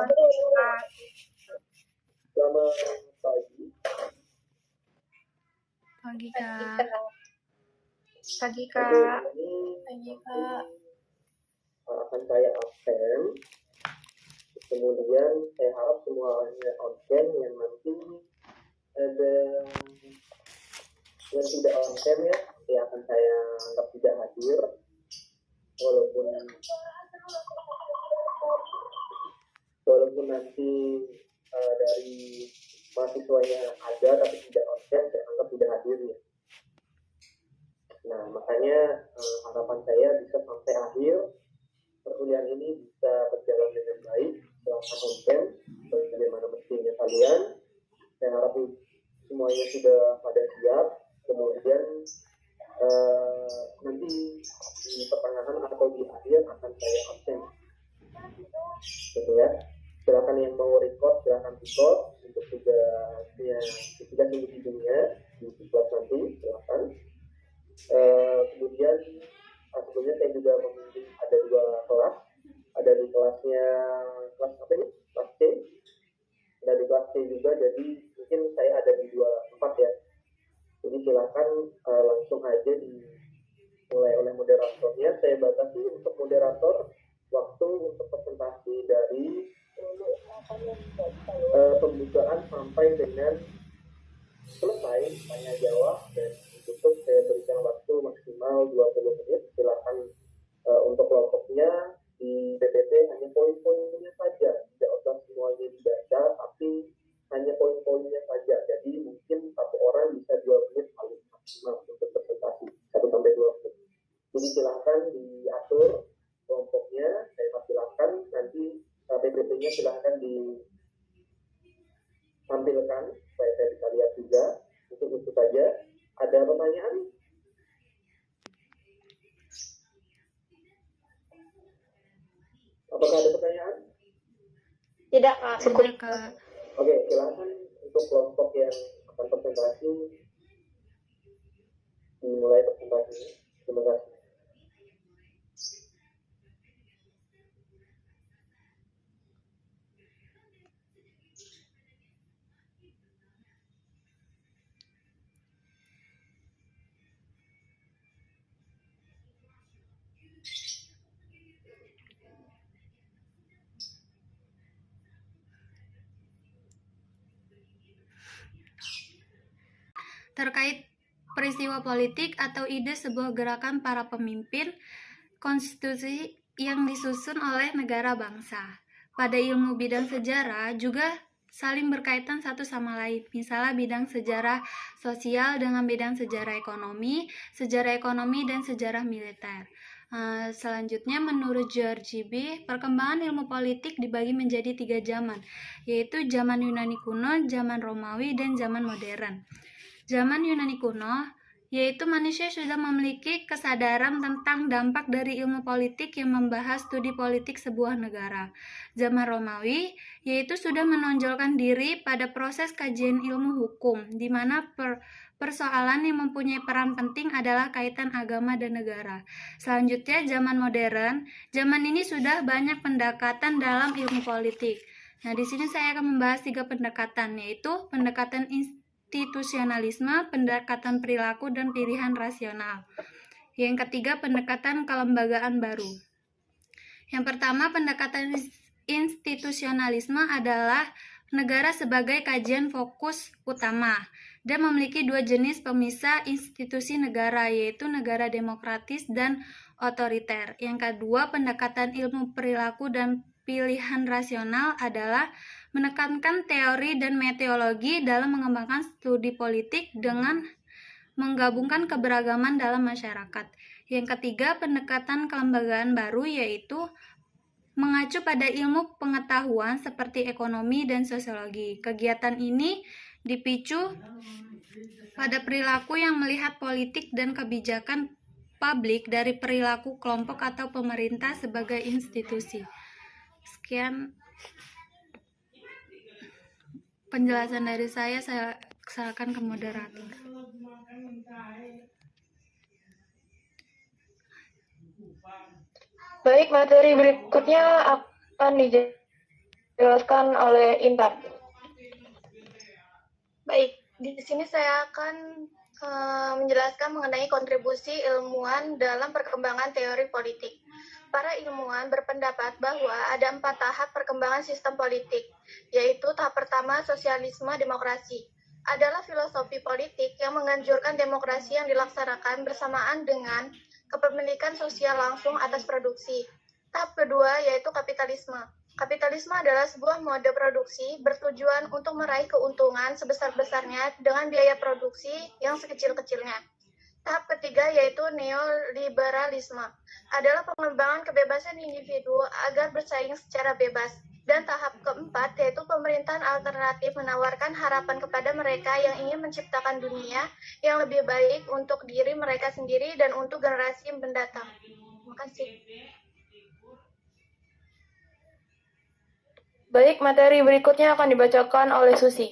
Kak. Selamat pagi. Pagi, Kak. Pagi, Kak. Pagi, Kak. Akan saya absen. Kemudian saya harap semuanya absen, yang nanti ada yang tidak absen ya, akan saya anggap tidak hadir. Walaupun nanti dari mahasiswanya ada tapi tidak absen, saya anggap tidak hadir ya. Nah, makanya harapan saya bisa sampai akhir perkuliahan ini bisa berjalan dengan baik selama konten bagaimana mestinya kalian. Saya harap semuanya sudah pada siap. Kemudian nanti di pertengahan atau di akhir akan saya absen, gitu ya. Silakan yang mau record silakan record untuk tugasnya ketika individunya di kelas nanti silakan. Kemudian sebelumnya saya juga memilih ada 2 kelas, ada di kelas apa ini, kelas C, ada di kelas C juga, jadi mungkin saya ada di 2 tempat ya. Jadi silakan langsung aja dimulai oleh moderatornya. Saya batasi untuk moderator waktu untuk presentasi dari pembukaan sampai dengan selesai tanya jawab, dan untuk saya berikan waktu maksimal 20 menit. Silakan untuk kelompoknya di PPT hanya poin-poinnya saja, tidak usah semuanya dibaca, tapi hanya poin-poinnya saja. Jadi mungkin satu orang bisa 2 menit paling maksimal untuk presentasi, 1-2 menit. Jadi silakan diatur kelompoknya, saya persilahkan nanti PPT-nya silakan ditampilkan supaya saya bisa lihat juga. Untuk itu saja. Ada pertanyaan? Apakah ada pertanyaan? Tidak, Kak. Cukup, Kak. Oke, silakan untuk kelompok yang akan presentasi dimulai presentasinya. Terima kasih. Terkait peristiwa politik atau ide sebuah gerakan para pemimpin konstitusi yang disusun oleh negara bangsa. Pada ilmu bidang sejarah juga saling berkaitan satu sama lain. Misalnya bidang sejarah sosial dengan bidang sejarah ekonomi dan sejarah militer. Selanjutnya, menurut George B., perkembangan ilmu politik dibagi menjadi 3 zaman, yaitu zaman Yunani kuno, zaman Romawi, dan zaman modern. Zaman Yunani kuno, yaitu manusia sudah memiliki kesadaran tentang dampak dari ilmu politik yang membahas studi politik sebuah negara. Zaman Romawi, yaitu sudah menonjolkan diri pada proses kajian ilmu hukum, di mana persoalan yang mempunyai peran penting adalah kaitan agama dan negara. Selanjutnya, zaman modern. Zaman ini sudah banyak pendekatan dalam ilmu politik. Nah, di sini saya akan membahas 3 pendekatan, yaitu pendekatan institusionalisme, pendekatan perilaku, dan pilihan rasional. Yang ketiga, pendekatan kelembagaan baru. Yang pertama, pendekatan institusionalisme adalah negara sebagai kajian fokus utama dan memiliki 2 jenis pemisah institusi negara, yaitu negara demokratis dan otoriter. Yang kedua, pendekatan ilmu perilaku dan pilihan rasional adalah menekankan teori dan metodologi dalam mengembangkan studi politik dengan menggabungkan keberagaman dalam masyarakat. Yang ketiga, pendekatan kelembagaan baru, yaitu mengacu pada ilmu pengetahuan seperti ekonomi dan sosiologi. Kegiatan ini dipicu pada perilaku yang melihat politik dan kebijakan publik dari perilaku kelompok atau pemerintah sebagai institusi. Sekian penjelasan dari saya serahkan ke moderator. Baik, materi berikutnya akan dijawab Jelaskan oleh Intan. Baik, di sini saya akan menjelaskan mengenai kontribusi ilmuwan dalam perkembangan teori politik. Para ilmuwan berpendapat bahwa ada 4 tahap perkembangan sistem politik, yaitu tahap pertama sosialisme demokrasi. Adalah filosofi politik yang menganjurkan demokrasi yang dilaksanakan bersamaan dengan kepemilikan sosial langsung atas produksi. Tahap kedua yaitu kapitalisme. Kapitalisme adalah sebuah mode produksi bertujuan untuk meraih keuntungan sebesar-besarnya dengan biaya produksi yang sekecil-kecilnya. Tahap ketiga yaitu neoliberalisme, adalah pengembangan kebebasan individu agar bersaing secara bebas. Dan tahap keempat yaitu pemerintahan alternatif menawarkan harapan kepada mereka yang ingin menciptakan dunia yang lebih baik untuk diri mereka sendiri dan untuk generasi mendatang. Terima kasih. Baik, materi berikutnya akan dibacakan oleh Susi.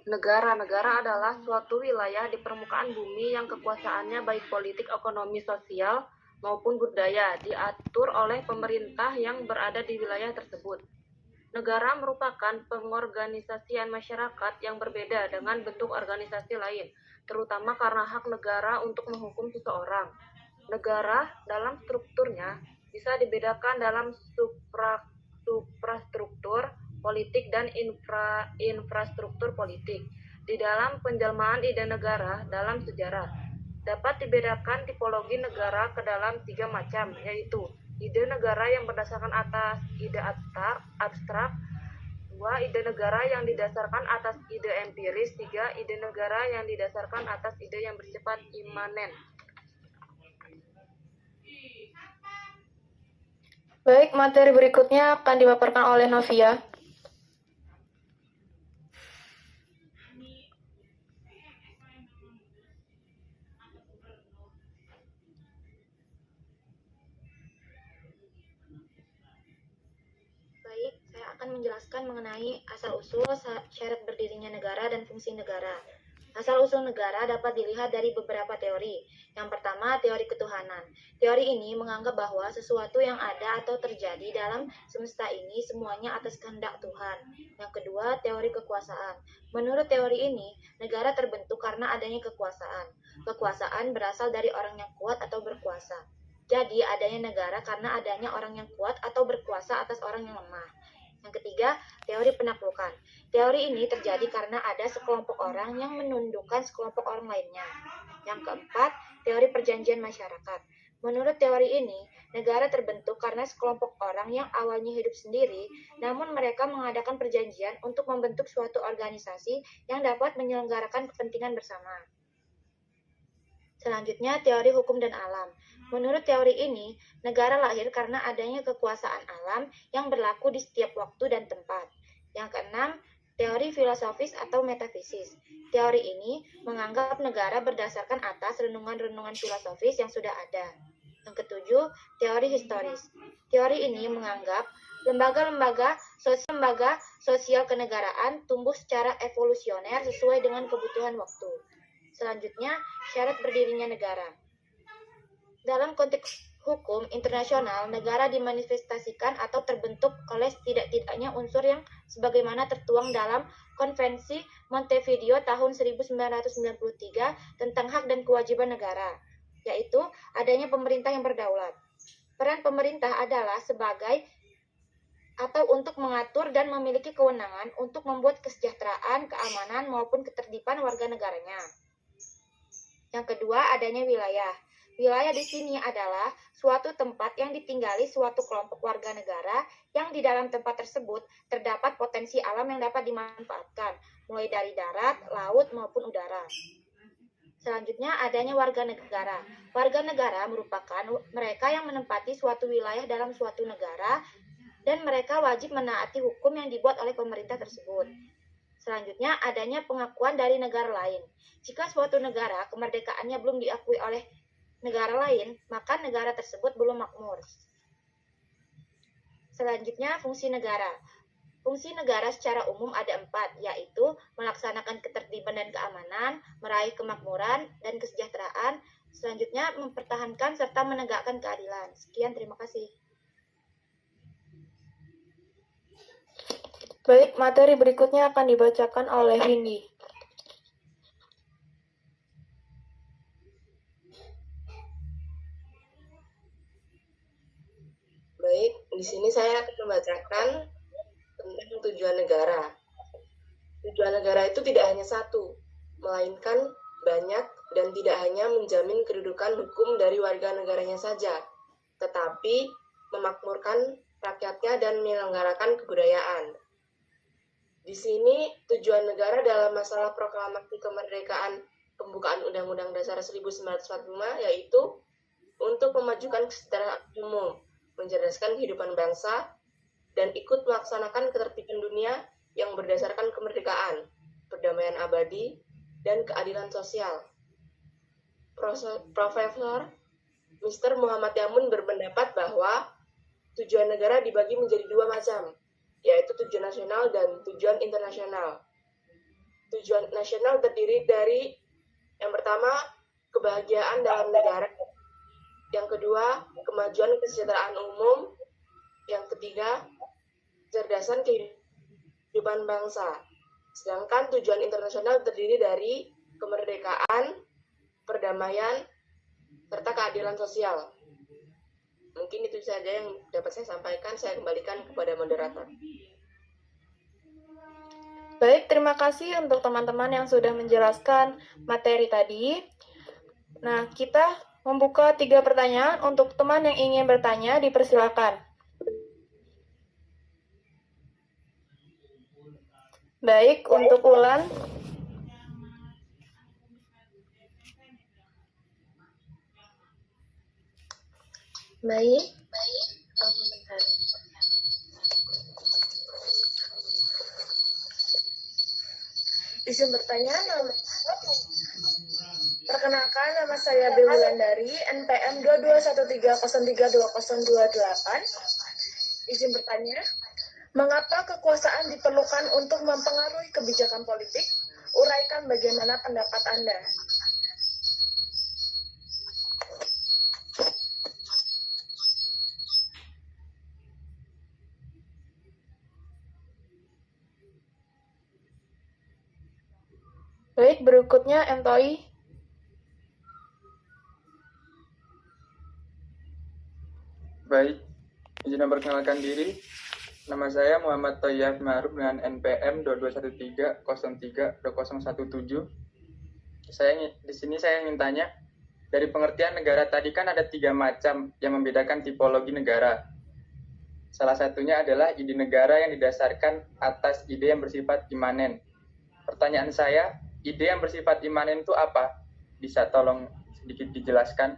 Negara-negara adalah suatu wilayah di permukaan bumi yang kekuasaannya baik politik, ekonomi, sosial, maupun budaya diatur oleh pemerintah yang berada di wilayah tersebut. Negara merupakan pengorganisasian masyarakat yang berbeda dengan bentuk organisasi lain, terutama karena hak negara untuk menghukum seseorang. Negara dalam strukturnya bisa dibedakan dalam suprastruktur politik dan infrastruktur politik. Di dalam penjelmaan ide negara dalam sejarah, dapat dibedakan tipologi negara ke dalam 3 macam, yaitu ide negara yang berdasarkan atas ide abstrak, 2. Ide negara yang didasarkan atas ide empiris, 3. Ide negara yang didasarkan atas ide yang bersifat imanen. Baik, materi berikutnya akan dipaparkan oleh Novia. Baik, saya akan menjelaskan mengenai asal-usul, syarat berdirinya negara, dan fungsi negara. Asal-usul negara dapat dilihat dari beberapa teori. Yang pertama, teori ketuhanan. Teori ini menganggap bahwa sesuatu yang ada atau terjadi dalam semesta ini semuanya atas kehendak Tuhan. Yang kedua, teori kekuasaan. Menurut teori ini, negara terbentuk karena adanya kekuasaan. Kekuasaan berasal dari orang yang kuat atau berkuasa. Jadi, adanya negara karena adanya orang yang kuat atau berkuasa atas orang yang lemah. Yang ketiga, teori penaklukan. Teori ini terjadi karena ada sekelompok orang yang menundukkan sekelompok orang lainnya. Yang keempat, teori perjanjian masyarakat. Menurut teori ini, negara terbentuk karena sekelompok orang yang awalnya hidup sendiri, namun mereka mengadakan perjanjian untuk membentuk suatu organisasi yang dapat menyelenggarakan kepentingan bersama. Selanjutnya, teori hukum dan alam. Menurut teori ini, negara lahir karena adanya kekuasaan alam yang berlaku di setiap waktu dan tempat. Yang keenam, teori filosofis atau metafisis. Teori ini menganggap negara berdasarkan atas renungan-renungan filosofis yang sudah ada. Yang ketujuh, teori historis. Teori ini menganggap lembaga-lembaga sosial kenegaraan tumbuh secara evolusioner sesuai dengan kebutuhan waktu. Selanjutnya, syarat berdirinya negara. Dalam konteks hukum internasional, negara dimanifestasikan atau terbentuk oleh setidak-tidaknya unsur yang sebagaimana tertuang dalam Konvensi Montevideo tahun 1993 tentang hak dan kewajiban negara, yaitu adanya pemerintah yang berdaulat. Peran pemerintah adalah sebagai atau untuk mengatur dan memiliki kewenangan untuk membuat kesejahteraan, keamanan, maupun ketertiban warga negaranya. Yang kedua, adanya wilayah. Wilayah di sini adalah suatu tempat yang ditinggali suatu kelompok warga negara yang di dalam tempat tersebut terdapat potensi alam yang dapat dimanfaatkan, mulai dari darat, laut, maupun udara. Selanjutnya, adanya warga negara. Warga negara merupakan mereka yang menempati suatu wilayah dalam suatu negara dan mereka wajib menaati hukum yang dibuat oleh pemerintah tersebut. Selanjutnya, adanya pengakuan dari negara lain. Jika suatu negara kemerdekaannya belum diakui oleh negara lain, maka negara tersebut belum makmur. Selanjutnya, fungsi negara. Fungsi negara secara umum ada 4, yaitu melaksanakan ketertiban dan keamanan, meraih kemakmuran dan kesejahteraan, selanjutnya mempertahankan serta menegakkan keadilan. Sekian, terima kasih. Baik, materi berikutnya akan dibacakan oleh Windy. Baik, di sini saya akan membacakan tentang tujuan negara. Tujuan negara itu tidak hanya satu, melainkan banyak dan tidak hanya menjamin kedudukan hukum dari warga negaranya saja, tetapi memakmurkan rakyatnya dan menyelenggarakan kebudayaan. Di sini tujuan negara dalam masalah proklamasi kemerdekaan pembukaan Undang-Undang Dasar 1945 yaitu untuk memajukan kesejahteraan umum, mencerdaskan kehidupan bangsa, dan ikut melaksanakan ketertiban dunia yang berdasarkan kemerdekaan, perdamaian abadi, dan keadilan sosial. Profesor Mr. Muhammad Yamun berpendapat bahwa tujuan negara dibagi menjadi dua macam, yaitu tujuan nasional dan tujuan internasional. Tujuan nasional terdiri dari yang pertama, kebahagiaan dalam negara, yang kedua, kemajuan kesejahteraan umum, yang ketiga, kecerdasan kehidupan bangsa. Sedangkan tujuan internasional terdiri dari kemerdekaan, perdamaian, serta keadilan sosial. Mungkin itu saja yang dapat saya sampaikan. Saya kembalikan kepada moderator. Baik, terima kasih untuk teman-teman yang sudah menjelaskan materi tadi. Nah, kita membuka 3 pertanyaan. Untuk teman yang ingin bertanya, dipersilakan. Baik, untuk Ulan. Baik. Izin bertanya, perkenalkan nama saya B. Wulandari, NPM 2213032028. Izin bertanya, mengapa kekuasaan diperlukan untuk mempengaruhi kebijakan politik? Uraikan bagaimana pendapat Anda. Baik, berikutnya Entoi. Baik, izin memperkenalkan diri. Nama saya Muhammad Thoyyab Ma'ruf dengan NPM 2213032017. Di sini saya ingin tanya, dari pengertian negara tadi kan ada 3 macam yang membedakan tipologi negara. Salah satunya adalah ide negara yang didasarkan atas ide yang bersifat imanen. Pertanyaan saya, ide yang bersifat imanen itu apa? Bisa tolong sedikit dijelaskan?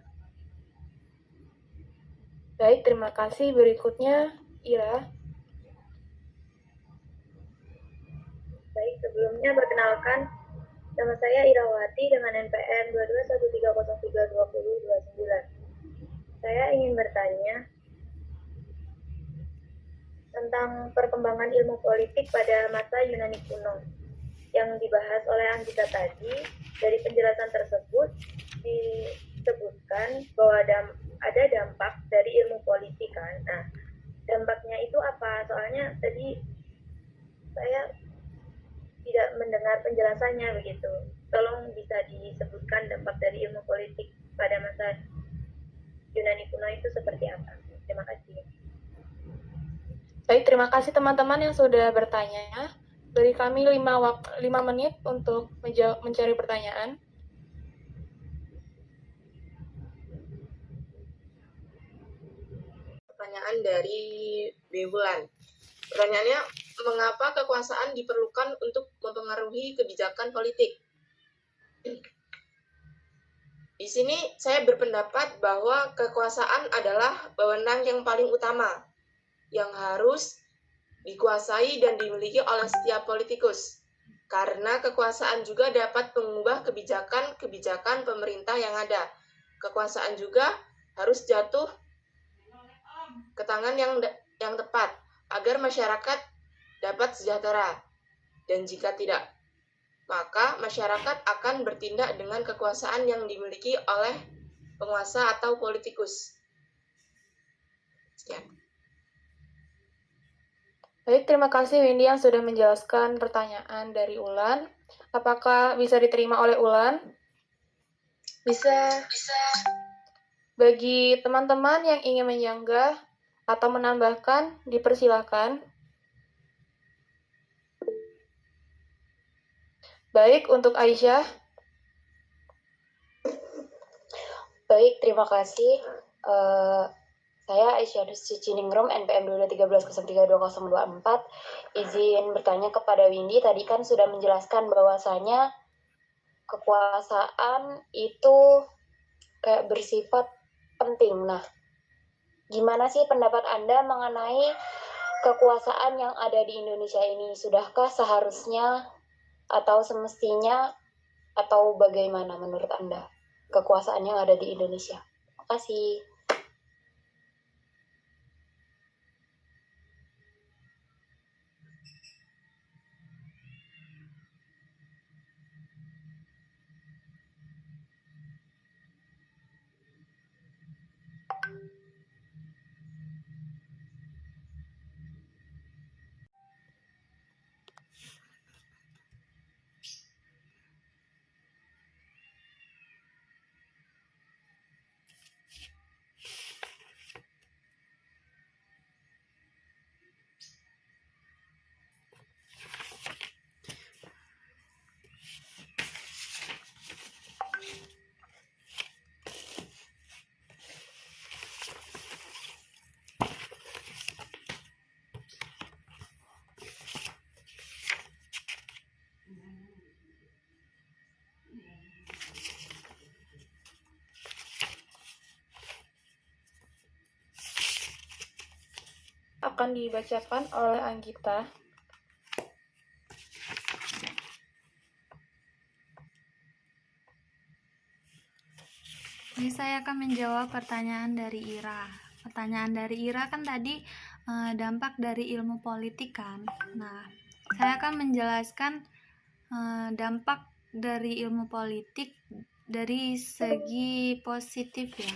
Baik, terima kasih. Berikutnya, Ira. Baik, sebelumnya perkenalkan, nama saya Irawati dengan NPM 2213032029. Saya ingin bertanya tentang perkembangan ilmu politik pada masa Yunani kuno. Yang dibahas oleh Anggita tadi, dari penjelasan tersebut disebutkan bahwa ada dampak dari ilmu politik kan. Nah, dampaknya itu apa? Soalnya tadi saya tidak mendengar penjelasannya begitu. Tolong bisa disebutkan dampak dari ilmu politik pada masa Yunani kuno itu seperti apa? Terima kasih. Baik, terima kasih teman-teman yang sudah bertanya. Beri kami 5 menit untuk mencari pertanyaan. Pertanyaan dari B. Wulan. Pertanyaannya, mengapa kekuasaan diperlukan untuk mempengaruhi kebijakan politik? Di sini saya berpendapat bahwa kekuasaan adalah wewenang yang paling utama yang harus dikuasai dan dimiliki oleh setiap politikus. Karena kekuasaan juga dapat mengubah kebijakan pemerintah yang ada. Kekuasaan juga harus jatuh ke tangan yang tepat agar masyarakat dapat sejahtera. Dan jika tidak, maka masyarakat akan bertindak dengan kekuasaan yang dimiliki oleh penguasa atau politikus. Sekian. Baik, terima kasih Windy yang sudah menjelaskan pertanyaan dari Ulan. Apakah bisa diterima oleh Ulan? Bisa. Bagi teman-teman yang ingin menyanggah atau menambahkan, dipersilakan. Baik, untuk Aisyah. Baik, terima kasih. Saya Aisyah Ciciningrum, NPM 2013 032024. Izin bertanya kepada Windy, tadi kan sudah menjelaskan bahwasanya kekuasaan itu kayak bersifat penting. Nah, gimana sih pendapat Anda mengenai kekuasaan yang ada di Indonesia ini? Sudahkah seharusnya atau semestinya atau bagaimana menurut Anda kekuasaan yang ada di Indonesia? Terima kasih. Akan dibacakan oleh Anggita. Jadi saya akan menjawab pertanyaan dari Ira. Pertanyaan dari Ira kan tadi dampak dari ilmu politik kan. Nah, saya akan menjelaskan dampak dari ilmu politik dari segi positif ya.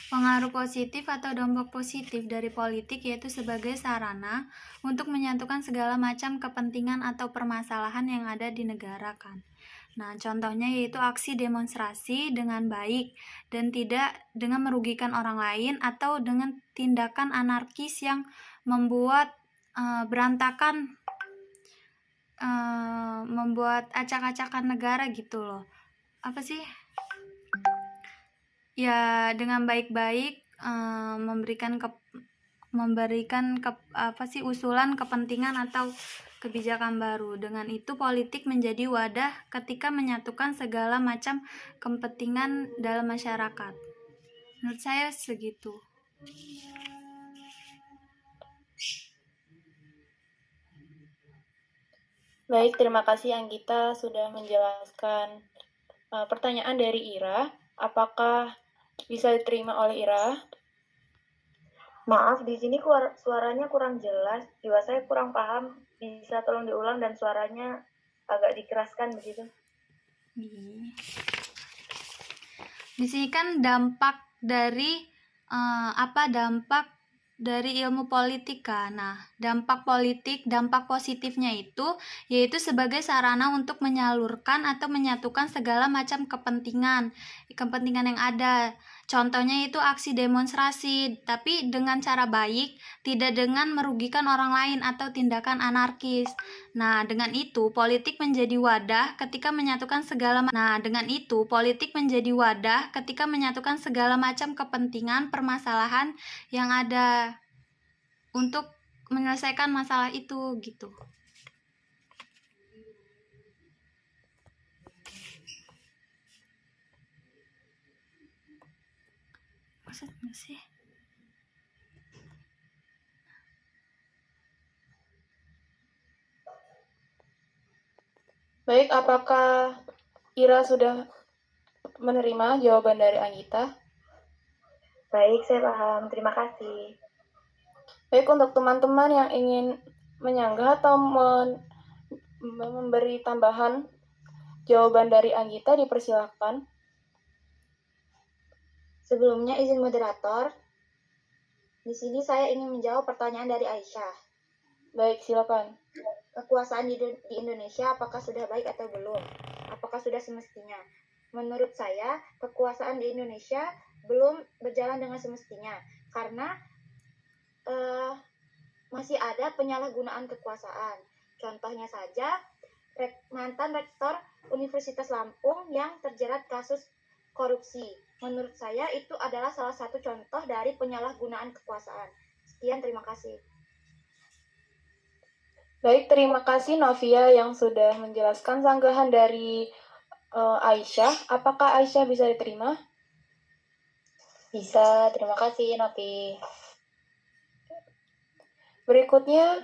Pengaruh positif atau dampak positif dari politik yaitu sebagai sarana untuk menyatukan segala macam kepentingan atau permasalahan yang ada di negara kan. Nah, contohnya yaitu aksi demonstrasi dengan baik dan tidak dengan merugikan orang lain atau dengan tindakan anarkis yang membuat berantakan, membuat acak-acakan negara gitu loh. Apa sih? Ya, dengan baik-baik memberikan usulan kepentingan atau kebijakan baru. Dengan itu politik menjadi wadah ketika menyatukan segala macam kepentingan dalam masyarakat. Menurut saya segitu. Baik, terima kasih Anggita sudah menjelaskan pertanyaan dari Ira. Apakah bisa diterima oleh Ira? Maaf, di sini suaranya kurang jelas. Jiwa saya kurang paham. Bisa tolong diulang dan suaranya agak dikeraskan begitu. Di sini kan dampak dari dampak dari ilmu politika. Nah, dampak positifnya itu yaitu sebagai sarana untuk menyalurkan atau menyatukan segala macam kepentingan yang ada. Contohnya itu aksi demonstrasi, tapi dengan cara baik, tidak dengan merugikan orang lain atau tindakan anarkis. Nah, dengan itu politik menjadi wadah ketika menyatukan segala macam kepentingan permasalahan yang ada untuk menyelesaikan masalah itu gitu. Maksudnya sih? Baik, apakah Ira sudah menerima jawaban dari Anggita? Baik, saya paham. Terima kasih. Baik, untuk teman-teman yang ingin menyanggah atau memberi tambahan jawaban dari Anggita, dipersilakan. Sebelumnya izin moderator, Di sini saya ingin menjawab pertanyaan dari Aisyah. Baik, silakan. Kekuasaan di Indonesia apakah sudah baik atau belum? Apakah sudah semestinya? Menurut saya, kekuasaan di Indonesia belum berjalan dengan semestinya karena masih ada penyalahgunaan kekuasaan. Contohnya saja, mantan rektor Universitas Lampung yang terjerat kasus korupsi. Menurut saya itu adalah salah satu contoh dari penyalahgunaan kekuasaan. Sekian, terima kasih. Baik, terima kasih Novia yang sudah menjelaskan sanggahan dari Aisyah. Apakah Aisyah bisa diterima? Bisa, terima kasih Novi. Berikutnya,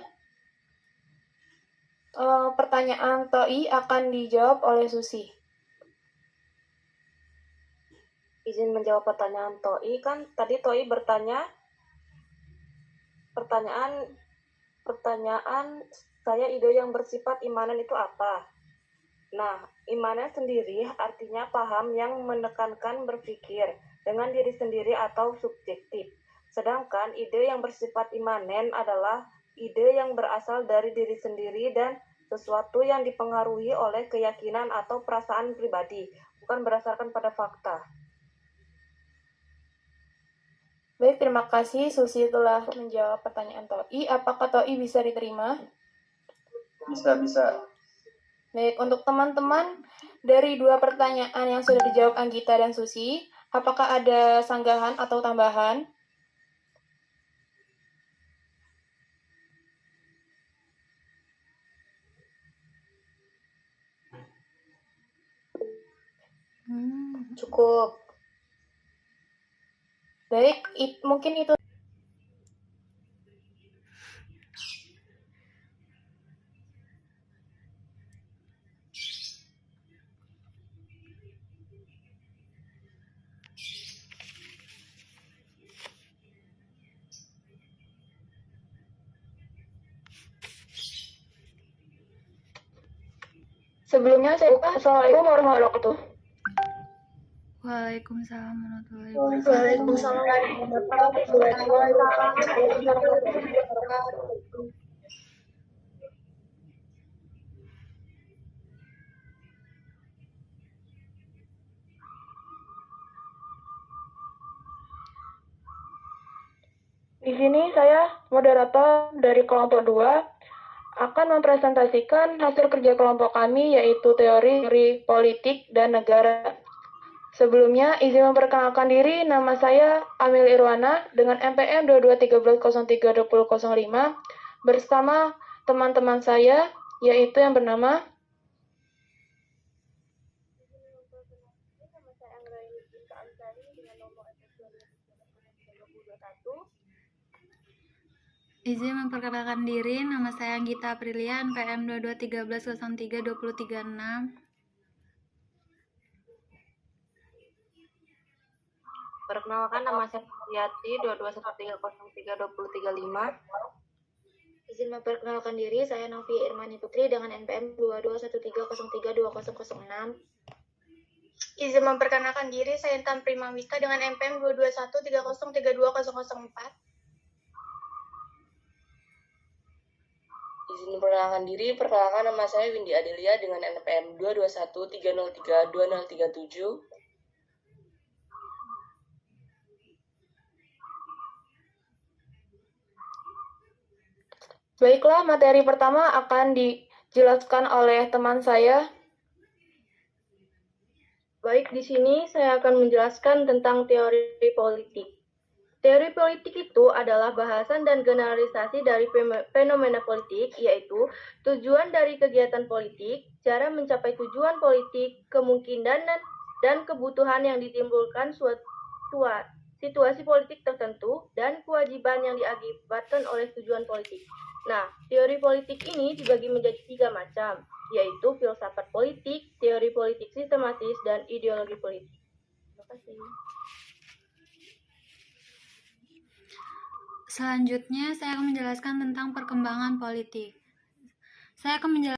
pertanyaan TOI akan dijawab oleh Susi. Izin menjawab pertanyaan TOI, kan tadi TOI bertanya pertanyaan saya, ide yang bersifat imanen itu apa? Nah, imanen sendiri artinya paham yang menekankan berpikir dengan diri sendiri atau subjektif. Sedangkan ide yang bersifat imanen adalah ide yang berasal dari diri sendiri dan sesuatu yang dipengaruhi oleh keyakinan atau perasaan pribadi, bukan berdasarkan pada fakta. Baik, terima kasih Susi telah menjawab pertanyaan TOI. Apakah TOI bisa diterima? Bisa. Baik, untuk teman-teman dari dua pertanyaan yang sudah dijawab Anggita dan Susi, apakah ada sanggahan atau tambahan? Cukup. Baik, mungkin itu. Sebelumnya saya Assalamualaikum warahmatullahi wabarakatuh. Waalaikumsalam warahmatullahi wabarakatuh. Waalaikumsalam warahmatullahi wabarakatuh. Di sini saya, moderator dari kelompok 2, akan mempresentasikan hasil kerja kelompok kami, yaitu teori politik dan negara. Sebelumnya, izin memperkenalkan diri, nama saya Amil Irwana dengan NPM 2213032005 bersama teman-teman saya, yaitu yang bernama Izin memperkenalkan diri, nama saya Anggita Aprilia, NPM 2213032036. Perkenalkan, nama saya Supriyati, 2213032035. Izin memperkenalkan diri, saya Novi Irmani Putri dengan NPM 2213032006. Izin memperkenalkan diri, saya Intan Primawita dengan NPM 22130320004. Izin memperkenalkan diri, perkenalkan nama saya Windy Adelia dengan NPM 22130320037. Baiklah, materi pertama akan dijelaskan oleh teman saya. Baik, di sini saya akan menjelaskan tentang teori politik. Teori politik itu adalah bahasan dan generalisasi dari fenomena politik, yaitu tujuan dari kegiatan politik, cara mencapai tujuan politik, kemungkinan dan kebutuhan yang ditimbulkan suatu situasi politik tertentu, dan kewajiban yang diakibatkan oleh tujuan politik. Nah, teori politik ini dibagi menjadi 3 macam, yaitu filsafat politik, teori politik sistematis, dan ideologi politik. Terima kasih. Selanjutnya, saya akan menjelaskan tentang perkembangan politik. Saya akan menjelaskan